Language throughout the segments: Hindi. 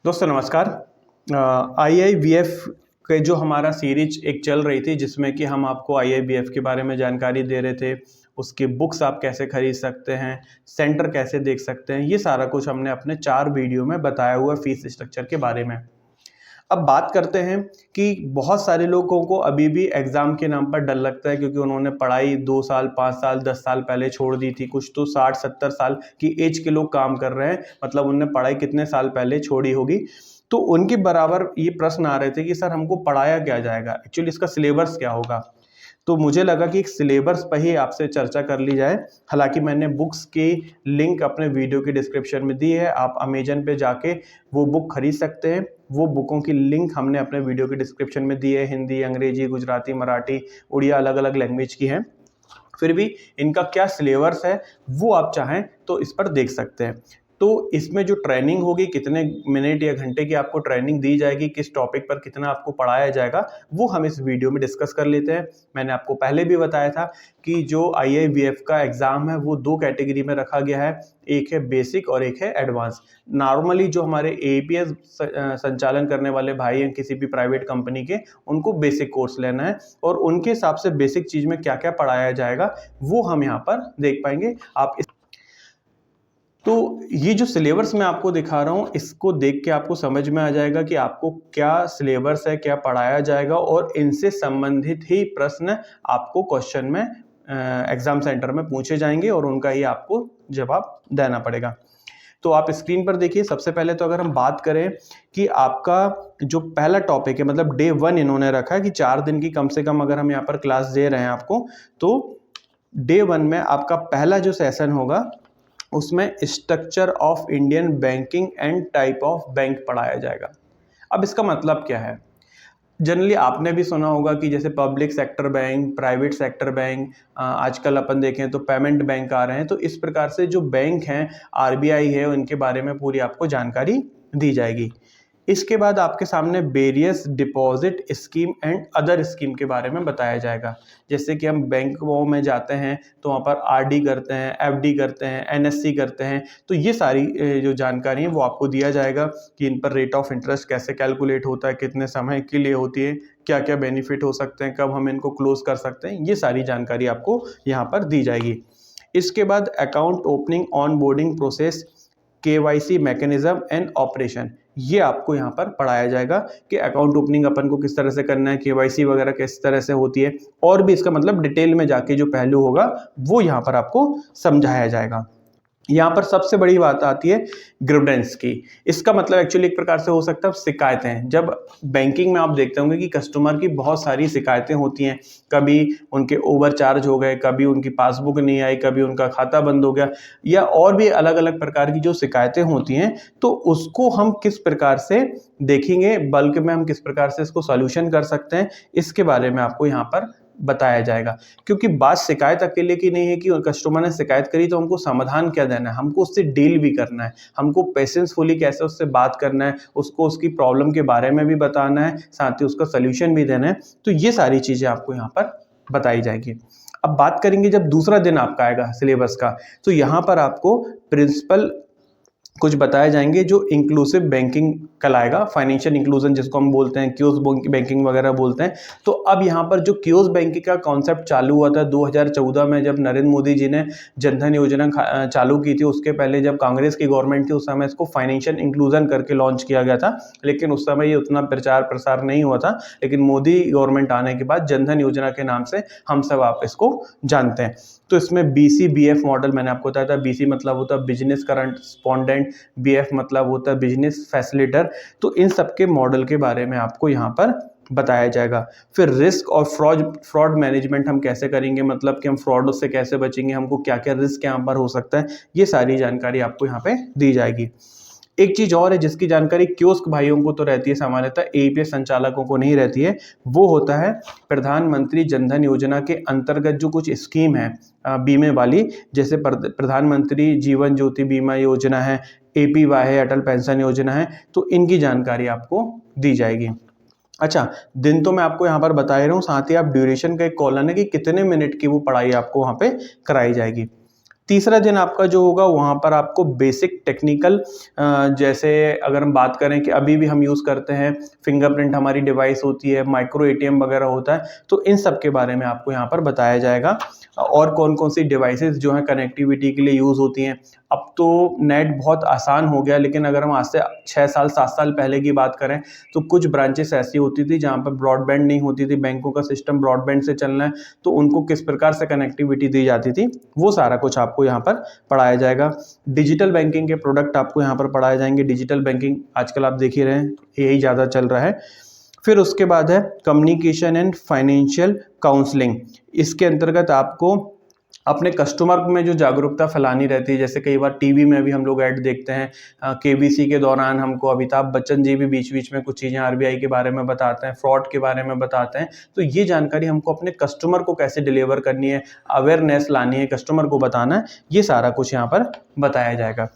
दोस्तों नमस्कार। IIBF के जो हमारा सीरीज एक चल रही थी जिसमें कि हम आपको IIBF के बारे में जानकारी दे रहे थे, उसकी बुक्स आप कैसे खरीद सकते हैं, सेंटर कैसे देख सकते हैं, ये सारा कुछ हमने अपने 4 वीडियो में बताया हुआ है फीस स्ट्रक्चर के बारे में। अब बात करते हैं कि बहुत सारे लोगों को अभी भी एग्ज़ाम के नाम पर डर लगता है क्योंकि उन्होंने पढ़ाई 2 साल, 5 साल, 10 साल पहले छोड़ दी थी। कुछ तो 60-70 साल की एज के लोग काम कर रहे हैं, मतलब उन्होंने पढ़ाई कितने साल पहले छोड़ी होगी। तो उनके बराबर ये प्रश्न आ रहे थे कि सर हमको पढ़ाया क्या जाएगा? एक्चुअली इसका सिलेबस क्या होगा? तो मुझे लगा कि एक सिलेबस पर ही आपसे चर्चा कर ली जाए। हालाँकि मैंने बुक्स की लिंक अपने वीडियो के डिस्क्रिप्शन में दी है, आप अमेज़न पे जाके वो बुक खरीद सकते हैं। वो बुकों की लिंक हमने अपने वीडियो के डिस्क्रिप्शन में दी है, हिंदी, अंग्रेजी, गुजराती, मराठी, उड़िया अलग-अलग लैंग्वेज की हैं। फिर भी इनका क्या सिलेबस है, वो आप चाहें तो इस पर देख सकते हैं। तो इसमें जो ट्रेनिंग होगी, कितने मिनट या घंटे की आपको ट्रेनिंग दी जाएगी, किस टॉपिक पर कितना आपको पढ़ाया जाएगा, वो हम इस वीडियो में डिस्कस कर लेते हैं। मैंने आपको पहले भी बताया था कि जो IIBF का एग्ज़ाम है वो 2 कैटेगरी में रखा गया है, एक है बेसिक और एक है एडवांस। नॉर्मली जो हमारे APS संचालन करने वाले भाई हैं किसी भी प्राइवेट कंपनी के, उनको बेसिक कोर्स लेना है और उनके हिसाब से बेसिक चीज़ में क्या-क्या पढ़ाया जाएगा, वो हम यहाँ पर देख पाएंगे। तो ये जो सिलेबस मैं आपको दिखा रहा हूँ, इसको देख के आपको समझ में आ जाएगा कि आपको क्या सिलेबस है, क्या पढ़ाया जाएगा और इनसे संबंधित ही प्रश्न आपको क्वेश्चन में एग्ज़ाम सेंटर में पूछे जाएंगे और उनका ही आपको जवाब देना पड़ेगा। तो आप स्क्रीन पर देखिए, सबसे पहले तो अगर हम बात करें कि आपका जो पहला टॉपिक है, मतलब डे 1 इन्होंने रखा है कि 4 दिन की कम से कम अगर हम यहाँ पर क्लास दे रहे हैं आपको, तो डे 1 में आपका पहला जो सेशन होगा उसमें structure of Indian banking and type of bank पढ़ाया जाएगा। अब इसका मतलब क्या है? जनरली आपने भी सुना होगा कि जैसे public sector bank, private sector bank, आजकल अपन देखें तो पेमेंट बैंक आ रहे हैं। तो इस प्रकार से जो बैंक हैं, RBI है, उनके बारे में पूरी आपको जानकारी दी जाएगी। इसके बाद आपके सामने various deposit scheme and other scheme के बारे में बताया जाएगा। जैसे कि हम बैंकों में जाते हैं तो वहाँ पर RD करते हैं, FD करते हैं, NSC करते हैं। तो ये सारी जो जानकारी है वो आपको दिया जाएगा कि इन पर रेट ऑफ इंटरेस्ट कैसे कैलकुलेट होता है, कितने समय के लिए होती है, क्या क्या बेनिफिट हो सकते हैं, कब हम इनको क्लोज कर सकते हैं, ये सारी जानकारी आपको यहाँ पर दी जाएगी। इसके बाद account opening, on boarding process, KYC mechanism and operation, ये आपको यहाँ पर पढ़ाया जाएगा कि अकाउंट ओपनिंग अपन को किस तरह से करना है, KYC वगैरह किस तरह से होती है, और भी इसका मतलब डिटेल में जाके जो पहलू होगा वो यहाँ पर आपको समझाया जाएगा। यहाँ पर सबसे बड़ी बात आती है ग्रीवेंस की। इसका मतलब एक्चुअली एक प्रकार से हो सकता है शिकायतें। जब बैंकिंग में आप देखते होंगे कि कस्टमर की बहुत सारी शिकायतें होती हैं, कभी उनके ओवरचार्ज हो गए, कभी उनकी पासबुक नहीं आई, कभी उनका खाता बंद हो गया, या और भी अलग अलग प्रकार की जो शिकायतें होती हैं, तो उसको हम किस प्रकार से देखेंगे, बल्क में हम किस प्रकार से इसको सॉल्यूशन कर सकते हैं, इसके बारे में आपको यहाँ पर बताया जाएगा। क्योंकि बात शिकायत अकेले की नहीं है कि कस्टमर ने शिकायत करी तो हमको समाधान क्या देना है, हमको उससे डील भी करना है, हमको पेशेंसफुली कैसे उससे बात करना है, उसको उसकी प्रॉब्लम के बारे में भी बताना है, साथ ही उसका सल्यूशन भी देना है। तो ये सारी चीज़ें आपको यहाँ पर बताई जाएगी। अब बात करेंगे जब दूसरा दिन आपका आएगा सिलेबस का, तो यहाँ पर आपको प्रिंसिपल कुछ बताए जाएंगे जो इंक्लूसिव बैंकिंग कहलाएगा, फाइनेंशियल इंक्लूजन जिसको हम बोलते हैं, कियोस्क बैंकिंग वगैरह बोलते हैं। तो अब यहाँ पर जो कियोस्क बैंकिंग का कॉन्सेप्ट चालू हुआ था 2014 में, जब नरेंद्र मोदी जी ने जनधन योजना चालू की थी, उसके पहले जब कांग्रेस की गवर्नमेंट थी उस समय इसको फाइनेंशियल इंक्लूजन करके लॉन्च किया गया था, लेकिन उस समय ये उतना प्रचार प्रसार नहीं हुआ था। लेकिन मोदी गवर्नमेंट आने के बाद जनधन योजना के नाम से हम सब आप इसको जानते हैं। तो इसमें BC-BF मॉडल मैंने आपको बताया था। BC मतलब होता है बिजनेस करस्पॉन्डेंट, BF मतलब होता है बिजनेस फैसिलिटेटर। तो इन सब के मॉडल के बारे में आपको यहाँ पर बताया जाएगा। फिर रिस्क और फ्रॉड मैनेजमेंट हम कैसे करेंगे, मतलब कि हम फ्रॉड से कैसे बचेंगे, हमको क्या क्या रिस्क यहाँ पर हो सकता है, ये सारी जानकारी आपको यहाँ पे दी जाएगी। एक चीज और है जिसकी जानकारी कियोस्क भाइयों को तो रहती है, सामान्यतः APS संचालकों को नहीं रहती है, वो होता है प्रधानमंत्री जनधन योजना के अंतर्गत जो कुछ स्कीम है बीमे वाली, जैसे प्रधानमंत्री जीवन ज्योति बीमा योजना है, APY है, अटल पेंशन योजना है, तो इनकी जानकारी आपको दी जाएगी। अच्छा, दिन तो मैं आपको यहाँ पर बता ही रहा हूँ, साथ ही आप ड्यूरेशन का एक कॉलन है कि कितने मिनट की वो पढ़ाई आपको वहाँ पे कराई जाएगी। तीसरा दिन आपका जो होगा वहाँ पर आपको बेसिक टेक्निकल, जैसे अगर हम बात करें कि अभी भी हम यूज़ करते हैं, फिंगरप्रिंट हमारी डिवाइस होती है, माइक्रो एटीएम वगैरह होता है, तो इन सब के बारे में आपको यहाँ पर बताया जाएगा। और कौन कौन सी डिवाइसेस जो हैं कनेक्टिविटी के लिए यूज़ होती हैं। अब तो नेट बहुत आसान हो गया, लेकिन अगर हम आज से 6 साल 7 साल पहले की बात करें तो कुछ ब्रांचेस ऐसी होती थी जहाँ पर ब्रॉडबैंड नहीं होती थी, बैंकों का सिस्टम ब्रॉडबैंड से चलना है, तो उनको किस प्रकार से कनेक्टिविटी दी जाती थी, वो सारा कुछ आपको यहाँ पर पढ़ाया जाएगा। डिजिटल बैंकिंग के प्रोडक्ट आपको यहाँ पर पढ़ाए जाएंगे। डिजिटल बैंकिंग आजकल आप देख ही रहे हैं, यही ज़्यादा चल रहा है। फिर उसके बाद है कम्युनिकेशन एंड फाइनेंशियल काउंसलिंग। इसके अंतर्गत आपको अपने कस्टमर में जो जागरूकता फैलानी रहती है, जैसे कई बार टीवी में भी हम लोग ऐड देखते हैं, केबीसी के दौरान हमको अमिताभ बच्चन जी भी बीच बीच में कुछ चीज़ें आरबीआई के बारे में बताते हैं, फ्रॉड के बारे में बताते हैं। तो ये जानकारी हमको अपने कस्टमर को कैसे डिलीवर करनी है, अवेयरनेस लानी है, कस्टमर को बताना है, ये सारा कुछ यहाँ पर बताया जाएगा।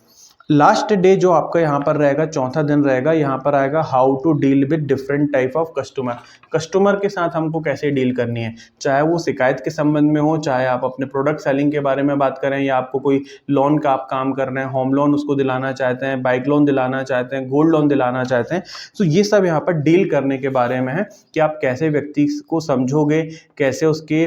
लास्ट डे जो आपका यहाँ पर रहेगा, चौथा दिन रहेगा, यहाँ पर आएगा how to deal with different type of customer. Customer के साथ हमको कैसे डील करनी है, चाहे वो शिकायत के संबंध में हो, चाहे आप अपने प्रोडक्ट सेलिंग के बारे में बात करें, या आपको कोई लोन का आप काम कर रहे हैं, होम लोन उसको दिलाना चाहते हैं, बाइक लोन दिलाना चाहते हैं, गोल्ड लोन दिलाना चाहते हैं, तो ये सब यहाँ पर डील करने के बारे में है कि आप कैसे व्यक्ति को समझोगे, कैसे उसके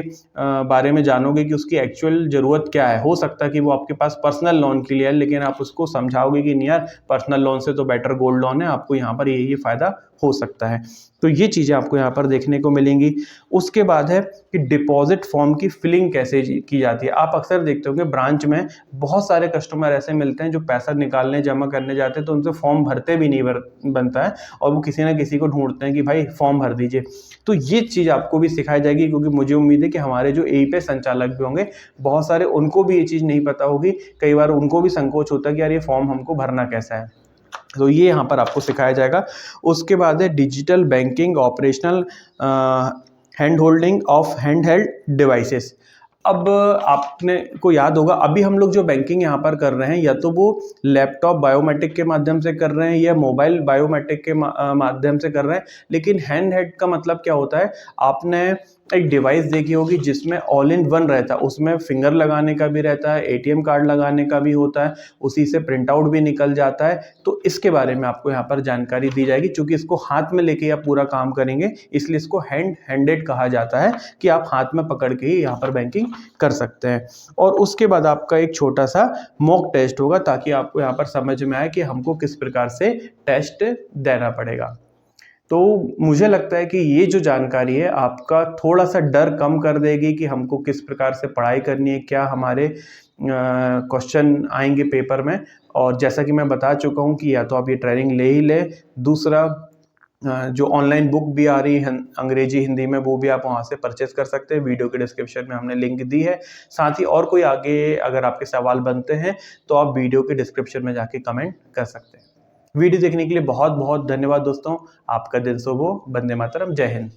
बारे में जानोगे कि उसकी एक्चुअल ज़रूरत क्या है। हो सकता है कि वो आपके पास पर्सनल लोन के लिए है, लेकिन आप उसको समझाओगे कि नहीं यार, पर्सनल लोन से तो बेटर गोल्ड लोन है, आपको यहाँ पर ये फ़ायदा हो सकता है। तो ये चीज़ें आपको यहाँ पर देखने को मिलेंगी। उसके बाद है कि डिपॉजिट फॉर्म की फिलिंग कैसे की जाती है। आप अक्सर देखते होंगे ब्रांच में बहुत सारे कस्टमर ऐसे मिलते हैं जो पैसा निकालने जमा करने जाते हैं तो उनसे फॉर्म भरते भी नहीं बनता है, और वो किसी ना किसी को ढूंढते हैं कि भाई फॉर्म भर दीजिए। तो ये चीज़ आपको भी सिखाई जाएगी, क्योंकि मुझे उम्मीद है कि हमारे जो एई संचालक भी होंगे, बहुत सारे उनको भी ये चीज़ नहीं पता होगी, कई बार उनको भी संकोच होता है कि यार ये फॉर्म हमको भरना कैसा है। तो ये यहाँ पर आपको सिखाया जाएगा। उसके बाद है digital banking operational hand holding of hand held devices. अब आपने को याद होगा, अभी हम लोग जो बैंकिंग यहाँ पर कर रहे हैं, या तो वो लैपटॉप बायोमेट्रिक के माध्यम से कर रहे हैं या मोबाइल बायोमेट्रिक के माध्यम से कर रहे हैं, लेकिन हैंड हेल्ड का मतलब क्या होता है, आपने एक डिवाइस देखी होगी जिसमें ऑल इन वन रहता है, उसमें फिंगर लगाने का भी रहता है, एटीएम कार्ड लगाने का भी होता है, उसी से प्रिंट आउट भी निकल जाता है। तो इसके बारे में आपको यहाँ पर जानकारी दी जाएगी। चूंकि इसको हाथ में लेके आप पूरा काम करेंगे, इसलिए इसको हैंडेड कहा जाता है, कि आप हाथ में पकड़ के ही यहाँ पर बैंकिंग कर सकते हैं। और उसके बाद आपका एक छोटा सा मॉक टेस्ट होगा, ताकि आपको यहाँ पर समझ में आए कि हमको किस प्रकार से टेस्ट देना पड़ेगा। तो मुझे लगता है कि ये जो जानकारी है आपका थोड़ा सा डर कम कर देगी कि हमको किस प्रकार से पढ़ाई करनी है, क्या हमारे क्वेश्चन आएंगे पेपर में। और जैसा कि मैं बता चुका हूँ कि या तो आप ये ट्रेनिंग ले ही ले, दूसरा जो ऑनलाइन बुक भी आ रही है अंग्रेजी हिंदी में, वो भी आप वहाँ से परचेस कर सकते हैं। वीडियो के डिस्क्रिप्शन में हमने लिंक दी है। साथ ही और कोई आगे अगर आपके सवाल बनते हैं तो आप वीडियो के डिस्क्रिप्शन में जाके कमेंट कर सकते हैं। वीडियो देखने के लिए बहुत बहुत धन्यवाद दोस्तों। आपका दिन शुभ हो। वंदे मातरम। जय हिंद।